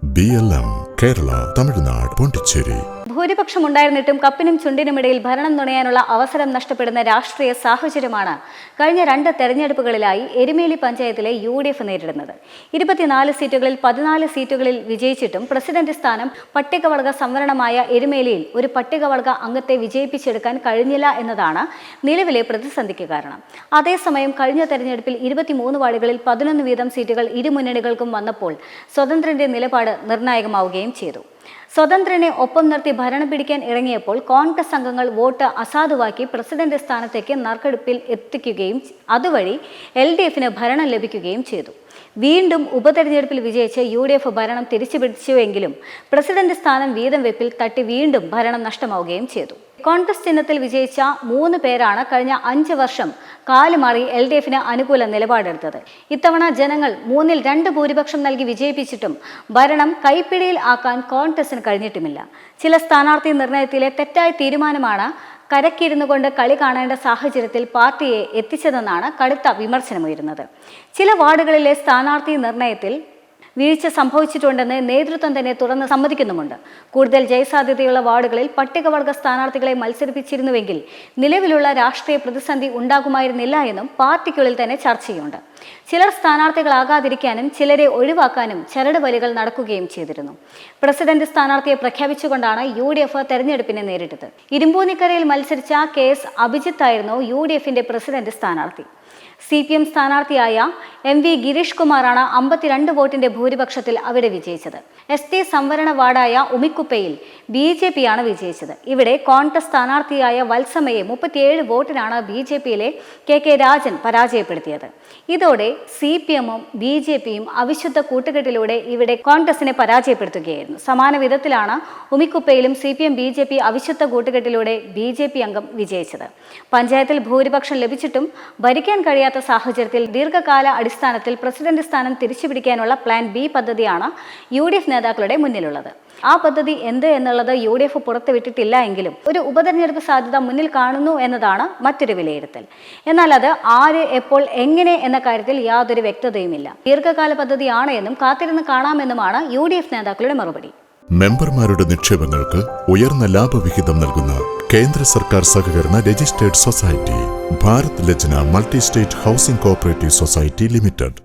BLM Kerala Tamil Nadu Pondicherry. ഭൂരിപക്ഷം ഉണ്ടായിരുന്നിട്ടും കപ്പിനും ചുണ്ടിനുമിടയിൽ ഭരണം നുണയാനുള്ള അവസരം നഷ്ടപ്പെടുന്ന രാഷ്ട്രീയ സാഹചര്യമാണ് കഴിഞ്ഞ 2 തെരഞ്ഞെടുപ്പുകളിലായി എരുമേലി പഞ്ചായത്തിലെ UDF നേരിടുന്നത്. 24 സീറ്റുകളിൽ 14 സീറ്റുകളിൽ വിജയിച്ചിട്ടും പ്രസിഡന്റ് സ്ഥാനം പട്ടികവർഗ സംവരണമായ എരുമേലിയിൽ ഒരു പട്ടികവർഗ അംഗത്തെ വിജയിപ്പിച്ചെടുക്കാൻ കഴിഞ്ഞില്ല എന്നതാണ് നിലവിലെ പ്രതിസന്ധിക്ക് കാരണം. അതേസമയം കഴിഞ്ഞ തെരഞ്ഞെടുപ്പിൽ 23 വാർഡുകളിൽ 11 വീതം സീറ്റുകൾ ഇരുമുന്നണികൾക്കും വന്നപ്പോൾ സ്വതന്ത്രന്റെ നിലപാട് നിർണായകമാവുകയും ചെയ്തു. സ്വതന്ത്രനെ ഒപ്പം നിർത്തി ഭരണം പിടിക്കാൻ ഇറങ്ങിയപ്പോൾ കോൺഗ്രസ് അംഗങ്ങൾ വോട്ട് അസാധുവാക്കി പ്രസിഡന്റ് സ്ഥാനത്തേക്ക് നറുക്കെടുപ്പിൽ എത്തിക്കുകയും അതുവഴി LDFന് ഭരണം ലഭിക്കുകയും ചെയ്തു. വീണ്ടും ഉപതെരഞ്ഞെടുപ്പിൽ വിജയിച്ച് UDF ഭരണം തിരിച്ചുപിടിച്ചുവെങ്കിലും പ്രസിഡന്റ് സ്ഥാനം വീതം വെപ്പിൽ തട്ടി വീണ്ടും ഭരണം നഷ്ടമാവുകയും ചെയ്തു. കോൺഗ്രസ് ചിഹ്നത്തിൽ വിജയിച്ച 3 പേരാണ് കഴിഞ്ഞ 5 വർഷം കാലുമാറി LDFന് അനുകൂല നിലപാടെടുത്തത്. ഇത്തവണ ജനങ്ങൾ 3-ൽ 2 ഭൂരിപക്ഷം നൽകി വിജയിപ്പിച്ചിട്ടും ഭരണം കൈപ്പിടിയിൽ ആക്കാൻ കോൺഗ്രസിന് കഴിഞ്ഞിട്ടുമില്ല. ചില സ്ഥാനാർത്ഥി നിർണയത്തിലെ തെറ്റായ തീരുമാനമാണ് കരക്കിരുന്നു കൊണ്ട് കളി കാണേണ്ട സാഹചര്യത്തിൽ പാർട്ടിയെ എത്തിച്ചതെന്നാണ് കടുത്ത വിമർശനമുയരുന്നത്. ചില വാർഡുകളിലെ സ്ഥാനാർത്ഥി നിർണയത്തിൽ വീഴ്ച സംഭവിച്ചിട്ടുണ്ടെന്ന് നേതൃത്വം തന്നെ തുറന്ന് സമ്മതിക്കുന്നുമുണ്ട്. കൂടുതൽ ജയസാധ്യതയുള്ള വാർഡുകളിൽ പട്ടികവർഗ സ്ഥാനാർത്ഥികളെ മത്സരിപ്പിച്ചിരുന്നുവെങ്കിൽ നിലവിലുള്ള രാഷ്ട്രീയ പ്രതിസന്ധി ഉണ്ടാകുമായിരുന്നില്ല എന്നും പാർട്ടിക്കുള്ളിൽ തന്നെ ചർച്ചയുണ്ട്. ചിലർ സ്ഥാനാർത്ഥികളാകാതിരിക്കാനും ചിലരെ ഒഴിവാക്കാനും ചരടുവലികൾ നടക്കുകയും ചെയ്തിരുന്നു. പ്രസിഡന്റ് സ്ഥാനാർത്ഥിയെ പ്രഖ്യാപിച്ചുകൊണ്ടാണ് UDF തെരഞ്ഞെടുപ്പിനെ നേരിട്ടത്. ഇരുമ്പൂന്നിക്കരയിൽ മത്സരിച്ച KS അഭിജിത്ത് ആയിരുന്നു UDFന്റെ പ്രസിഡന്റ് സ്ഥാനാർത്ഥി. CPM സ്ഥാനാർത്ഥിയായ MV ഗിരീഷ് കുമാറാണ് 52 വോട്ടിന്റെ ഭൂരിപക്ഷത്തിൽ അവിടെ വിജയിച്ചത്. ST സംവരണ വാർഡായ ഉമിക്കുപ്പയിൽ BJP ആണ് വിജയിച്ചത്. ഇവിടെ കോൺഗ്രസ് സ്ഥാനാർത്ഥിയായ വത്സമയെ 37 വോട്ടിനാണ് BJPയിലെ KK രാജൻ പരാജയപ്പെടുത്തിയത്. ഇതോടെ CPMഉം BJPയും അവിശുദ്ധ കൂട്ടുകെട്ടിലൂടെ ഇവിടെ കോൺഗ്രസിനെ പരാജയപ്പെടുത്തുകയായിരുന്നു. സമാന വിധത്തിലാണ് ഉമിക്കുപ്പയിലും CPM BJP അവിശുദ്ധ കൂട്ടുകെട്ടിലൂടെ BJP അംഗം വിജയിച്ചത്. പഞ്ചായത്തിൽ ഭൂരിപക്ഷം ലഭിച്ചിട്ടും ഭരിക്കാൻ കഴിയാത്ത സാഹചര്യത്തിൽ ദീർഘകാല അടിസ്ഥാനത്തിൽ പ്രസിഡന്റ് സ്ഥാനം തിരിച്ചുപിടിക്കാനുള്ള പ്ലാൻ B പദ്ധതിയാണ് UDF നേതാക്കളുടെ മുന്നിലുള്ളത്. ആ പദ്ധതി എന്ത് എന്നുള്ളത് UDF പുറത്തുവിട്ടിട്ടില്ല എങ്കിലും ഒരു ഉപതെരഞ്ഞെടുപ്പ് സാധ്യത മുന്നിൽ കാണുന്നു എന്നതാണ് മറ്റൊരു വിലയിരുത്തൽ. എന്നാൽ അത് ആര്, എപ്പോൾ, എങ്ങനെ എന്ന കാര്യത്തിൽ യാതൊരു വ്യക്തതയുമില്ല. ദീർഘകാല പദ്ധതിയാണ് എന്നും കാത്തിരുന്ന് കാണാമെന്നുമാണ് UDF നേതാക്കളുടെ മറുപടി. മെമ്പർമാരുടെ നിക്ഷേപങ്ങൾക്ക് ഉയർന്ന ലാഭവിഹിതം നൽകുന്ന കേന്ദ്ര സർക്കാർ സഹകരണ registered society Bharat Lajna multi state housing cooperative society limited.